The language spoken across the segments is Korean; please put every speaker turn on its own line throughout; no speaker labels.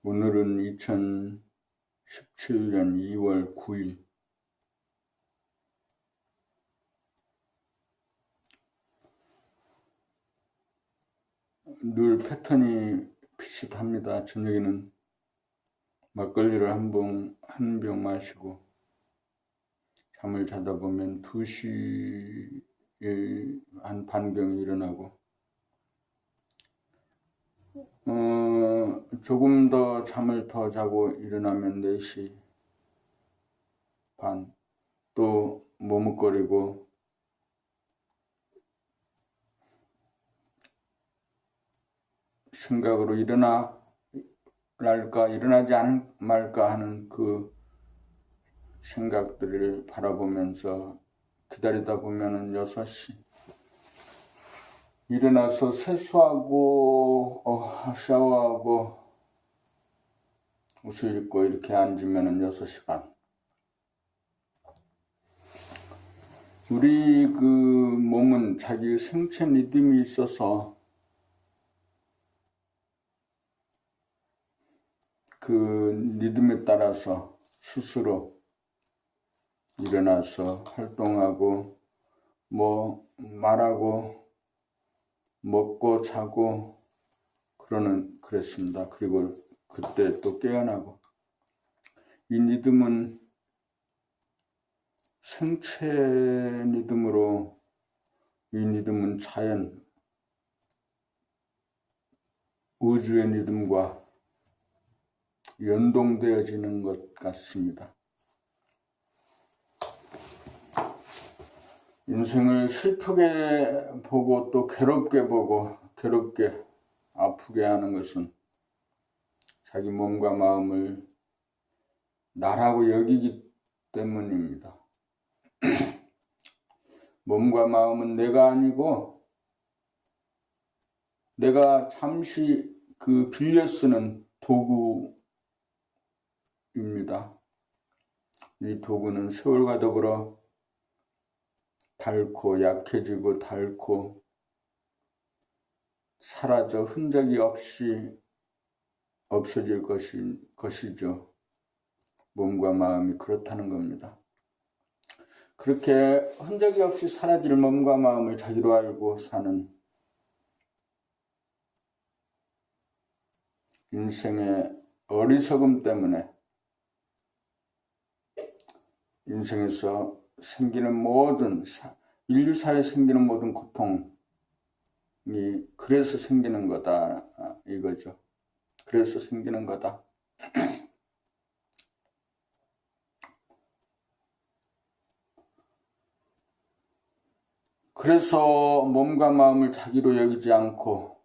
오늘은 2017년 2월 9일. 늘 패턴이 비슷합니다. 저녁에는 막걸리를 한 병 마시고 잠을 자다 보면 2시에 한 반병이 일어나고 조금 더 잠을 더 자고 일어나면 4시 반, 또 머뭇거리고 생각으로 일어날까 일어나지 말까 하는 그 생각들을 바라보면서 기다리다 보면은 6시 일어나서 세수하고 샤워하고 옷을 입고 이렇게 앉으면은 6시 반. 우리 그 몸은 자기 생체 리듬이 있어서 그 리듬에 따라서 스스로 일어나서 활동하고 말하고 먹고 자고 그랬습니다. 그리고 그때 또 깨어나고, 이 리듬은 생체 리듬으로, 이 리듬은 자연, 우주의 리듬과 연동되어지는 것 같습니다. 인생을 슬프게 보고 또 괴롭게 보고 괴롭게 아프게 하는 것은 자기 몸과 마음을 나라고 여기기 때문입니다. 몸과 마음은 내가 아니고 내가 잠시 빌려 쓰는 도구입니다. 이 도구는 세월과 더불어 닳고 약해지고 닳고 사라져 흔적이 없이 없어질 것이죠. 몸과 마음이 그렇다는 겁니다. 그렇게 흔적이 없이 사라질 몸과 마음을 자기로 알고 사는 인생의 어리석음 때문에 인생에서 생기는 인류사에 생기는 모든 고통이 그래서 생기는 거다, 이거죠. 그래서 생기는 거다. 그래서 몸과 마음을 자기로 여기지 않고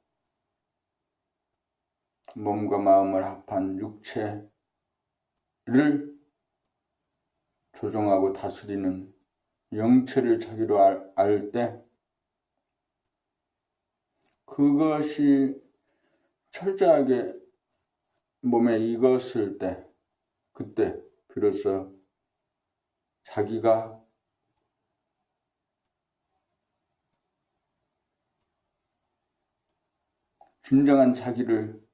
몸과 마음을 합한 육체를 조종하고 다스리는 영체를 자기로 알 때, 그것이 철저하게 몸에 익었을 때, 그때 비로소 자기가 진정한 자기를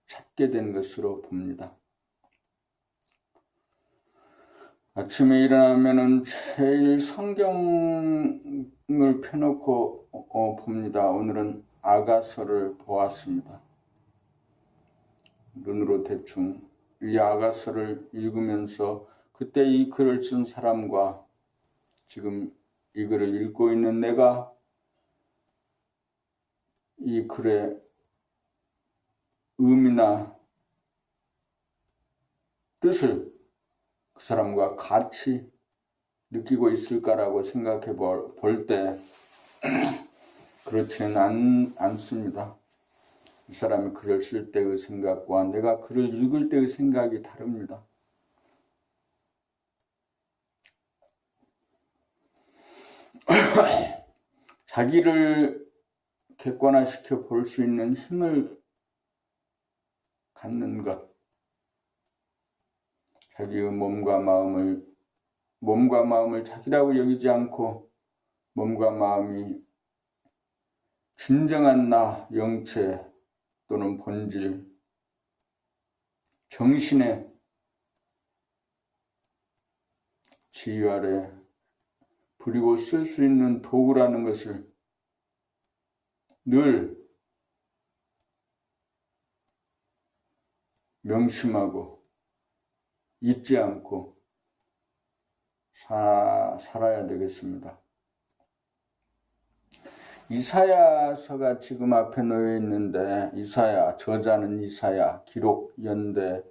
찾게 된 것으로 봅니다. 아침에 일어나면은 제일 성경을 펴놓고 봅니다. 오늘은 아가서를 보았습니다. 눈으로 대충 이 아가서를 읽으면서 그때 이 글을 쓴 사람과 지금 이 글을 읽고 있는 내가 이 글의 의미나 뜻을 그 사람과 같이 느끼고 있을까라고 생각해 볼 때 그렇지는 않습니다. 이 사람이 글을 쓸 때의 생각과 내가 글을 읽을 때의 생각이 다릅니다. 자기를 객관화시켜 볼 수 있는 힘을 갖는 것, 자기의 몸과 마음을 자기라고 여기지 않고 몸과 마음이 진정한 나, 영체 또는 본질, 정신의 지휘 아래 부리고 쓸 수 있는 도구라는 것을 늘 명심하고 잊지 않고 살아야 되겠습니다. 이사야서가 지금 앞에 놓여 있는데, 이사야, 저자는 이사야, 기록 연대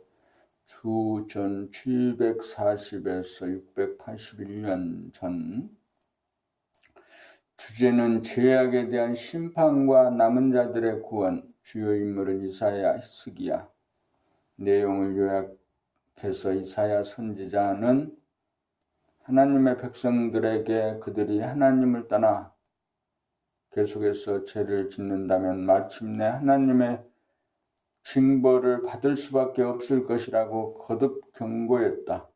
주전 740에서 681년 전. 주제는 죄악에 대한 심판과 남은 자들의 구원. 주요 인물은 이사야, 히스기야. 내용을 요약해서 이사야 선지자는 하나님의 백성들에게 그들이 하나님을 떠나 계속해서 죄를 짓는다면 마침내 하나님의 징벌을 받을 수밖에 없을 것이라고 거듭 경고했다.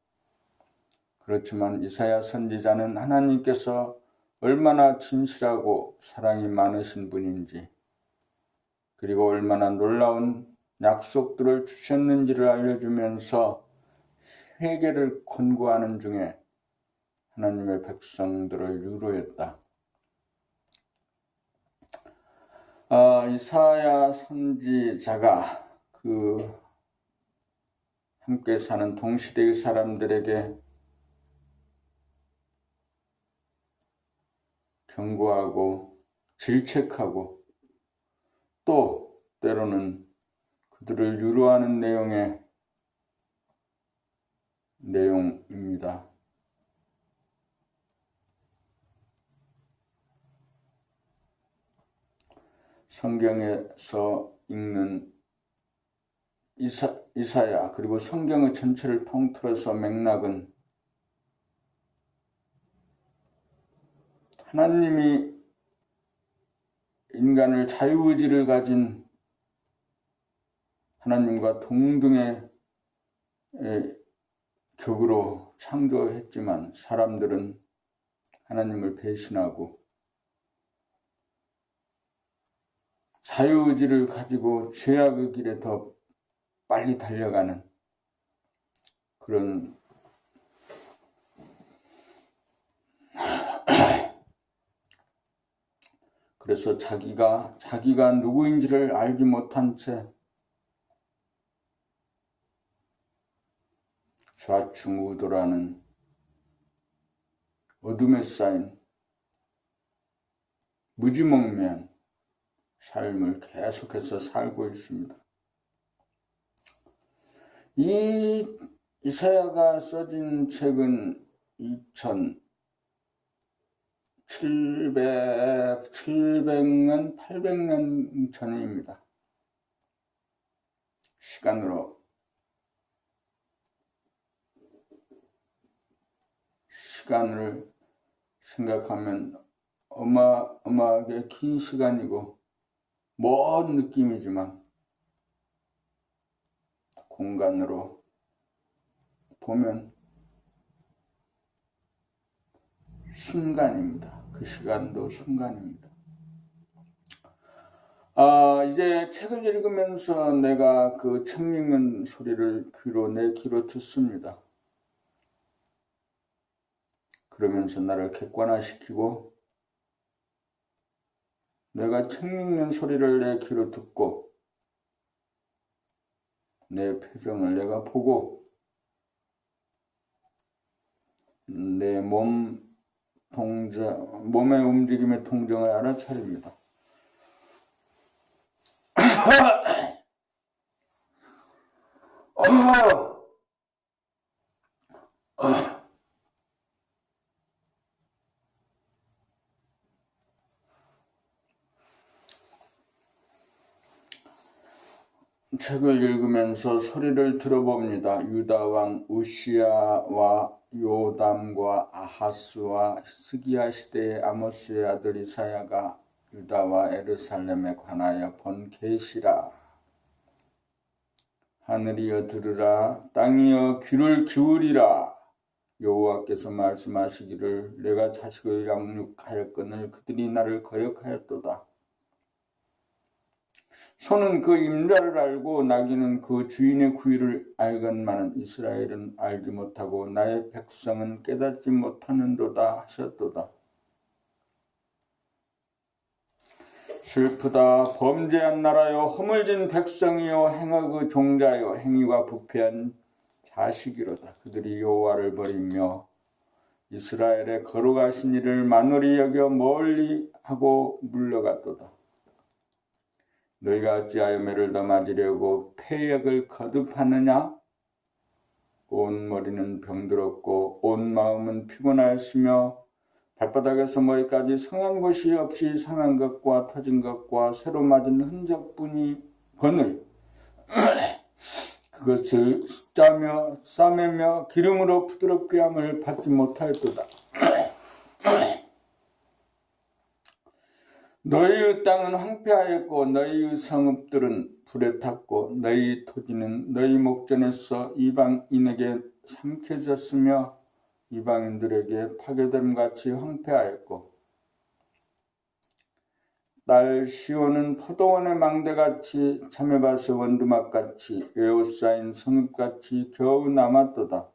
그렇지만 이사야 선지자는 하나님께서 얼마나 진실하고 사랑이 많으신 분인지, 그리고 얼마나 놀라운 약속들을 주셨는지를 알려주면서 회개를 권고하는 중에 하나님의 백성들을 유로했다. 이사야 선지자가 함께 사는 동시대의 사람들에게 경고하고 질책하고 또 때로는 그들을 유로하는 내용입니다. 성경에서 읽는 이사야, 그리고 성경의 전체를 통틀어서 맥락은 하나님이 인간을 자유의지를 가진 하나님과 동등의 격으로 창조했지만 사람들은 하나님을 배신하고 자유의지를 가지고 죄악의 길에 더 빨리 달려가는 그런 그래서 자기가 누구인지를 알지 못한 채 좌충우돌하는 어둠에 쌓인 무지몽매한 삶을 계속해서 살고 있습니다. 이 이사야가 써진 책은 700년, 800년 전입니다. 시간을 생각하면 어마어마하게 긴 시간이고 먼 느낌이지만 공간으로 보면 순간입니다. 그 시간도 순간입니다. 이제 책을 읽으면서 내가 그 책 읽는 소리를 내 귀로 듣습니다. 그러면서 나를 객관화시키고 내가 책 읽는 소리를 내 귀로 듣고 내 표정을 내가 보고 내 몸의 움직임의 통정을 알아차립니다. 책을 읽으면서 소리를 들어봅니다. 유다 왕 우시야와 요담과 아하스와 히스기야 시대의 아모스의 아들 이사야가 유다와 예루살렘에 관하여 본 계시라. 하늘이여 들으라, 땅이여 귀를 기울이라. 여호와께서 말씀하시기를 내가 자식을 양육하였거늘 그들이 나를 거역하였도다. 소는 그 임자를 알고 나귀는 그 주인의 구위를 알건만은 이스라엘은 알지 못하고 나의 백성은 깨닫지 못하는도다 하셨도다. 슬프다. 범죄한 나라여, 허물진 백성이요, 행악의 종자여, 행위가 부패한 자식이로다. 그들이 여호와를 버리며 이스라엘의 거룩하신 이를 만홀히 여겨 멀리하고 물러갔도다. 너희가 어찌하여 매를 더 맞으려고 패역을 거듭하느냐? 온 머리는 병들었고 온 마음은 피곤하였으며 발바닥에서 머리까지 상한 곳이 없이 상한 것과 터진 것과 새로 맞은 흔적뿐이거늘 그것을 짜며 싸매며 기름으로 부드럽게 함을 받지 못하였도다. 너희의 땅은 황폐하였고 너희의 성읍들은 불에 탔고 너희 토지는 너희 목전에서 이방인에게 삼켜졌으며 이방인들에게 파괴됨같이 황폐하였고 딸 시온은 포도원의 망대같이 참외밭의 원두막같이 에워싸인 성읍같이 겨우 남았도다.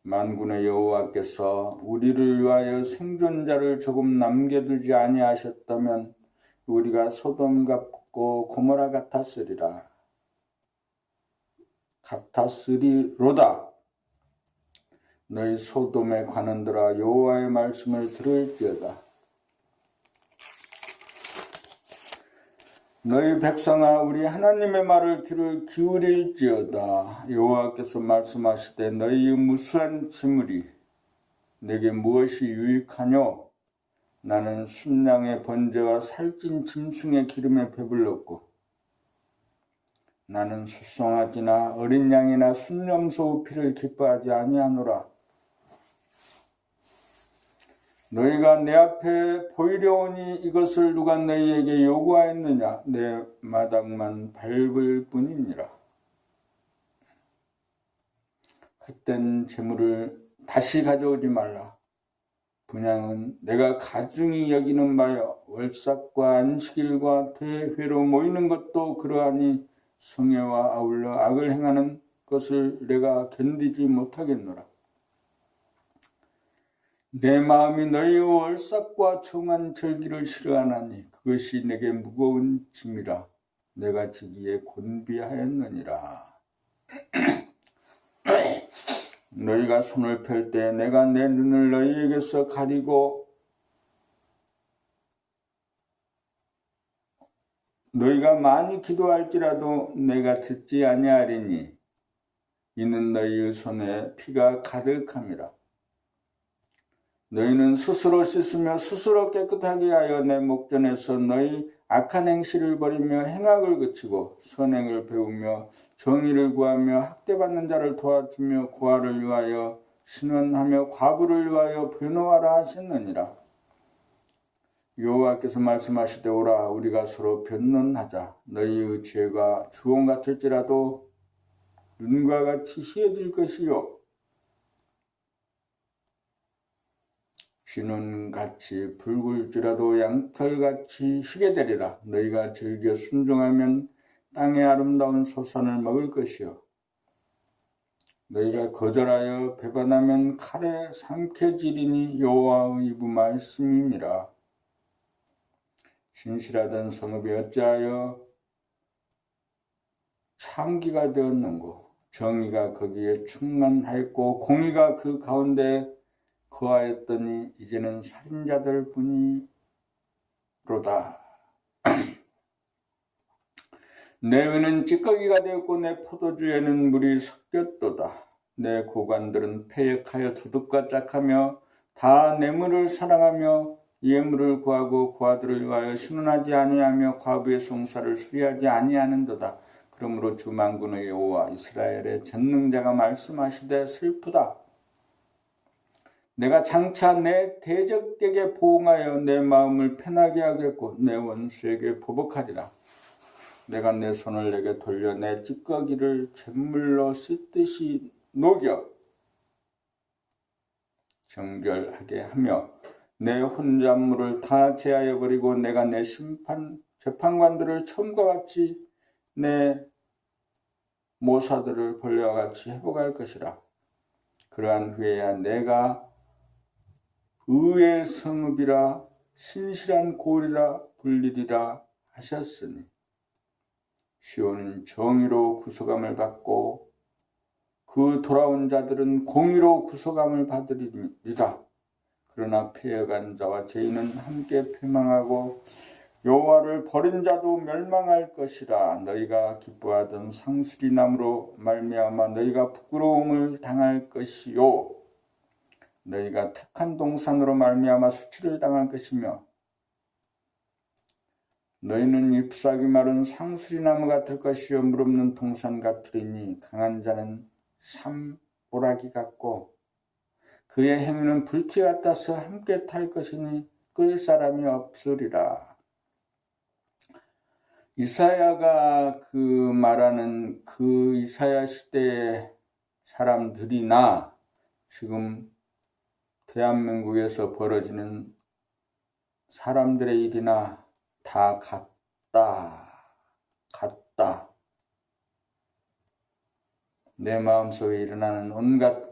만군의 여호와께서 우리를 위하여 생존자를 조금 남겨두지 아니하셨다면 우리가 소돔 같고 고모라 같았으리로다. 너희 소돔의 관원들아 여호와의 말씀을 들을지어다. 너희 백성아 우리 하나님의 말을 귀를 기울일지어다. 여호와께서 말씀하시되 너희의 무수한 재물이 내게 무엇이 유익하뇨? 나는 순양의 번제와 살찐 짐승의 기름에 배불렀고 나는 수송아지나 어린 양이나 순염소 피를 기뻐하지 아니하노라. 너희가 내 앞에 보이려 오니 이것을 누가 너희에게 요구하였느냐? 내 마당만 밟을 뿐이니라. 헛된 재물을 다시 가져오지 말라. 분향은 내가 가중히 여기는 바여 월삭과 안식일과 대회로 모이는 것도 그러하니 성회와 아울러 악을 행하는 것을 내가 견디지 못하겠노라. 내 마음이 너희의 월삭과 청한 절기를 싫어하나니 그것이 내게 무거운 짐이라. 내가 지기에 곤비하였느니라. 너희가 손을 펼 때 내가 내 눈을 너희에게서 가리고 너희가 많이 기도할지라도 내가 듣지 아니하리니 이는 너희의 손에 피가 가득함이라. 너희는 스스로 씻으며 스스로 깨끗하게 하여 내 목전에서 너희 악한 행실을 버리며 행악을 그치고 선행을 배우며 정의를 구하며 학대받는 자를 도와주며 고아를 위하여 신원하며 과부를 위하여 변호하라 하셨느니라. 여호와께서 말씀하시되 오라 우리가 서로 변론하자. 너희의 죄가 주홍 같을지라도 눈과 같이 희어질 것이요 진원같이 붉을지라도 양털같이 희게 되리라. 너희가 즐겨 순종하면 땅의 아름다운 소산을 먹을 것이요 너희가 거절하여 배반하면 칼에 삼켜지리니 여호와의 이부 말씀이니라. 신실하던 성읍이 어찌하여 창기가 되었는고 정의가 거기에 충만하였고 공의가 그 가운데 거하였더니 이제는 살인자들 뿐이로다. 내 은은 찌꺼기가 되었고 내 포도주에는 물이 섞였도다. 내 고관들은 패역하여 도둑과 짝하며 다 뇌물을 사랑하며 예물을 구하고 고아들을 위하여 신원하지 아니하며 과부의 송사를 수리하지 아니하는도다. 그러므로 주 만군의 여호와 이스라엘의 전능자가 말씀하시되 슬프다. 내가 장차 내 대적에게 보응하여 내 마음을 편하게 하겠고 내 원수에게 보복하리라. 내가 내 손을 내게 돌려 내 찌꺼기를 잿물로 씻듯이 녹여 정결하게 하며 내 혼잣물을 다 제하여버리고 내가 내 재판관들을 처음과 같이 내 모사들을 벌레와 같이 회복할 것이라. 그러한 후에야 내가 의의 성읍이라 신실한 고을이라 불리리라 하셨으니 시온은 정의로 구속함을 받고 그 돌아온 자들은 공의로 구속함을 받으리라. 그러나 패여간 자와 죄인은 함께 패망하고 여호와를 버린 자도 멸망할 것이라. 너희가 기뻐하던 상수리나무로 말미암아 너희가 부끄러움을 당할 것이요 너희가 택한 동산으로 말미암아 수치를 당할 것이며 너희는 잎사귀 마른 상수리나무 같을 것이요 물없는 동산 같으리니 강한 자는 삼보라기 같고 그의 행위는 불티 같아서 함께 탈 것이니 끌 사람이 없으리라. 이사야가 그 말하는 그 이사야 시대의 사람들이나 지금 대한민국에서 벌어지는 사람들의 일이나 다 같다. 내 마음속에 일어나는 온갖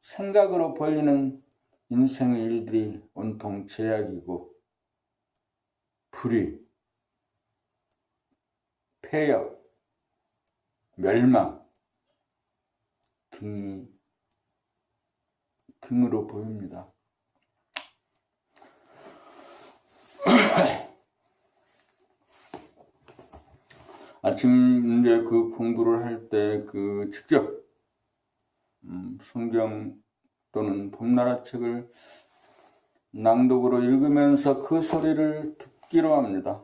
생각으로 벌리는 인생의 일들이 온통 제약이고 불의, 폐역, 멸망 등으로 보입니다. 아침 이제 그 공부를 할 때 그 직접 성경 또는 봄나라 책을 낭독으로 읽으면서 그 소리를 듣기로 합니다.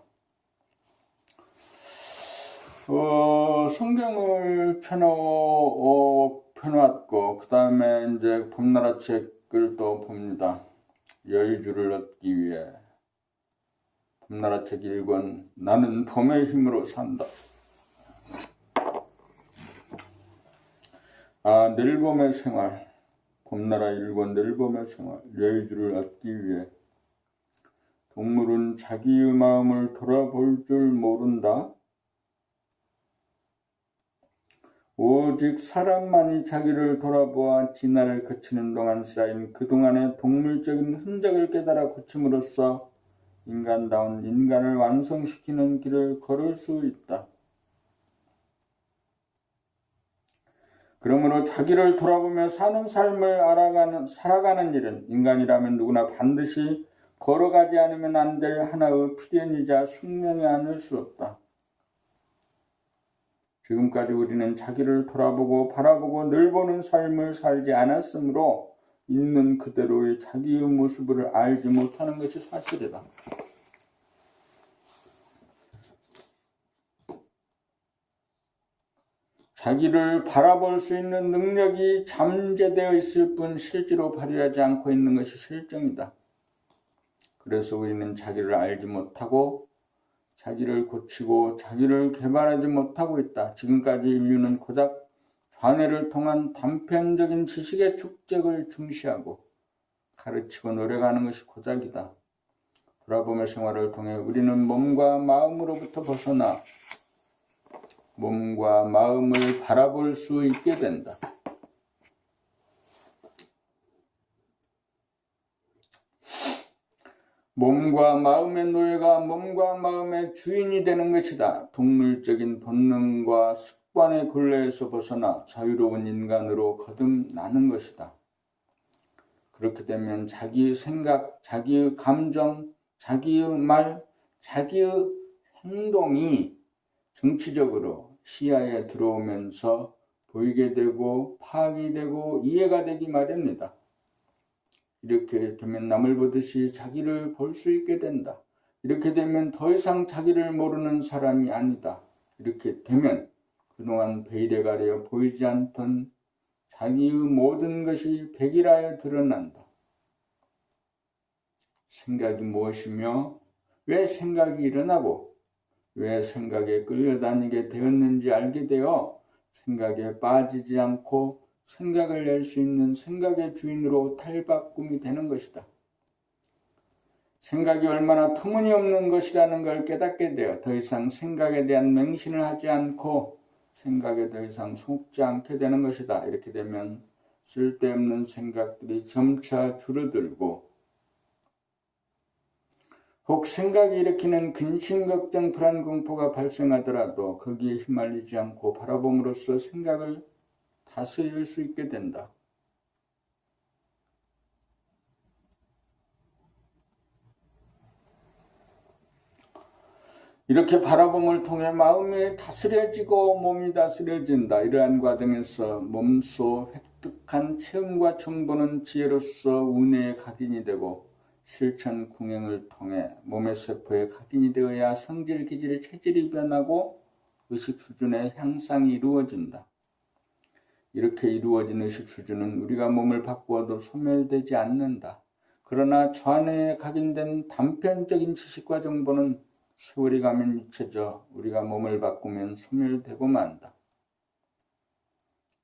성경을 펴놓았고 그 다음에 이제 봄나라 책을 또 봅니다. 여의주를 얻기 위해 봄나라 책 1권 나는 봄의 힘으로 산다. 늘봄의 생활 봄나라 1권 늘봄의 생활 여의주를 얻기 위해 동물은 자기의 마음을 돌아볼 줄 모른다. 오직 사람만이 자기를 돌아보아 진화를 거치는 동안 쌓인 그동안의 동물적인 흔적을 깨달아 고침으로써 인간다운 인간을 완성시키는 길을 걸을 수 있다. 그러므로 자기를 돌아보며 사는 삶을 살아가는 일은 인간이라면 누구나 반드시 걸어가지 않으면 안 될 하나의 필연이자 숙명이 아닐 수 없다. 지금까지 우리는 자기를 돌아보고 바라보고 늘 보는 삶을 살지 않았으므로 있는 그대로의 자기의 모습을 알지 못하는 것이 사실이다. 자기를 바라볼 수 있는 능력이 잠재되어 있을 뿐 실제로 발휘하지 않고 있는 것이 실정이다. 그래서 우리는 자기를 알지 못하고 자기를 고치고 자기를 개발하지 못하고 있다. 지금까지 인류는 고작 좌뇌를 통한 단편적인 지식의 축적을 중시하고 가르치고 노력하는 것이 고작이다. 돌아보며 생활을 통해 우리는 몸과 마음으로부터 벗어나 몸과 마음을 바라볼 수 있게 된다. 몸과 마음의 노예가 몸과 마음의 주인이 되는 것이다. 동물적인 본능과 습관의 굴레에서 벗어나 자유로운 인간으로 거듭나는 것이다. 그렇게 되면 자기의 생각, 자기의 감정, 자기의 말, 자기의 행동이 정치적으로 시야에 들어오면서 보이게 되고 파악이 되고 이해가 되기 마련이다. 이렇게 되면 남을 보듯이 자기를 볼 수 있게 된다. 이렇게 되면 더 이상 자기를 모르는 사람이 아니다. 이렇게 되면 그동안 베일에 가려 보이지 않던 자기의 모든 것이 백일하여 드러난다. 생각이 무엇이며 왜 생각이 일어나고 왜 생각에 끌려다니게 되었는지 알게 되어 생각에 빠지지 않고 생각을 낼 수 있는 생각의 주인으로 탈바꿈이 되는 것이다. 생각이 얼마나 터무니없는 것이라는 걸 깨닫게 되어 더 이상 생각에 대한 맹신을 하지 않고 생각에 더 이상 속지 않게 되는 것이다. 이렇게 되면 쓸데없는 생각들이 점차 줄어들고 혹 생각이 일으키는 근심, 걱정, 불안, 공포가 발생하더라도 거기에 휘말리지 않고 바라봄으로써 생각을 다스릴 수 있게 된다. 이렇게 바라봄을 통해 마음이 다스려지고 몸이 다스려진다. 이러한 과정에서 몸소 획득한 체험과 정보는 지혜로서 운해의 각인이 되고 실천 궁행을 통해 몸의 세포에 각인이 되어야 성질, 기질, 체질이 변하고 의식 수준의 향상이 이루어진다. 이렇게 이루어진 의식 수준은 우리가 몸을 바꾸어도 소멸되지 않는다. 그러나 좌뇌에 각인된 단편적인 지식과 정보는 세월이 가면 잊혀져 우리가 몸을 바꾸면 소멸되고 만다.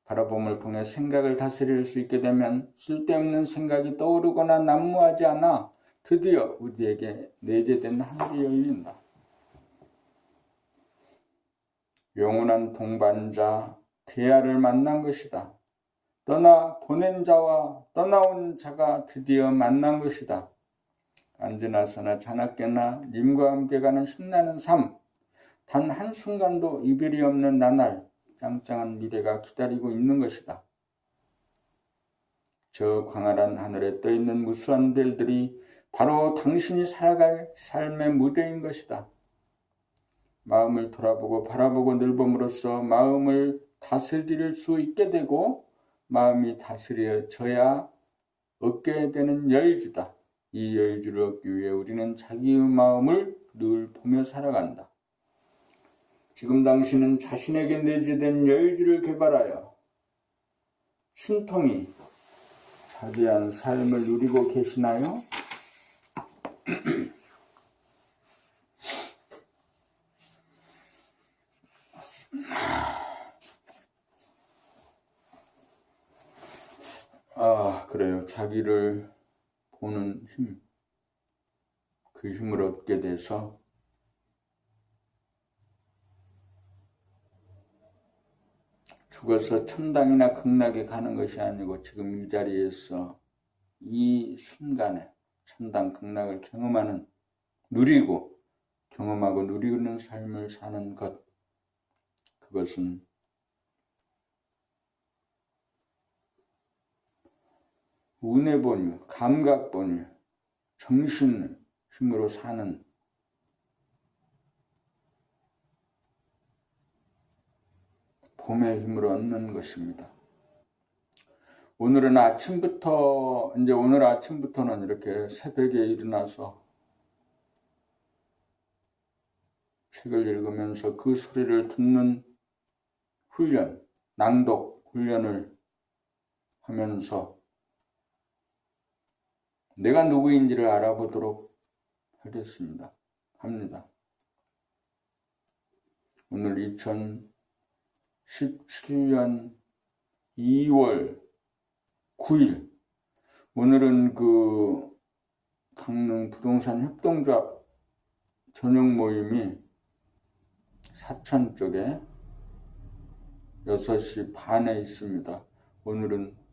바라봄을 통해 생각을 다스릴 수 있게 되면 쓸데없는 생각이 떠오르거나 난무하지 않아 드디어 우리에게 내재된 하늘이 열린다. 영원한 동반자 대야를 만난 것이다. 떠나 보낸 자와 떠나온 자가 드디어 만난 것이다. 안드나서나 자나깨나 님과 함께 가는 신나는 삶, 단 한순간도 이별이 없는 나날, 짱짱한 미래가 기다리고 있는 것이다. 저 광활한 하늘에 떠있는 무수한 별들이 바로 당신이 살아갈 삶의 무대인 것이다. 마음을 돌아보고 바라보고 늘봄으로써 마음을 다스릴 수 있게 되고 마음이 다스려져야 얻게 되는 여유주다. 이 여유주를 얻기 위해 우리는 자기의 마음을 늘 보며 살아간다. 지금 당신은 자신에게 내재된 여유주를 개발하여 신통히 자비한 삶을 누리고 계시나요? 그래요. 자기를 보는 힘, 그 힘을 얻게 돼서 죽어서 천당이나 극락에 가는 것이 아니고 지금 이 자리에서 이 순간에 천당, 극락을 경험하는, 누리고 경험하고 누리는 삶을 사는 것, 그것은 운의 본유, 감각 본유, 정신 힘으로 사는 봄의 힘을 얻는 것입니다. 오늘 아침부터는 이렇게 새벽에 일어나서 책을 읽으면서 그 소리를 듣는 훈련, 낭독 훈련을 하면서 내가 누구인지를 알아보도록 합니다. 오늘 2017년 2월 9일, 오늘은 그 강릉 부동산 협동조합 저녁 모임이 사천 쪽에 6시 반에 있습니다. 오늘은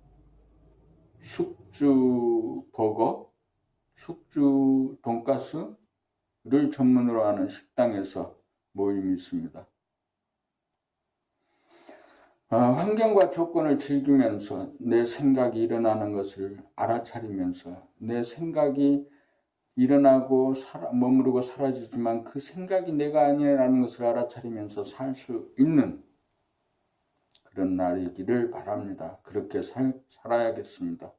숙주 버거, 숙주 돈가스를 전문으로 하는 식당에서 모임이 있습니다. 환경과 조건을 즐기면서 내 생각이 일어나는 것을 알아차리면서 내 생각이 일어나고 머무르고 사라지지만 그 생각이 내가 아니라는 것을 알아차리면서 살 수 있는 그런 날이기를 바랍니다. 그렇게 살아야겠습니다.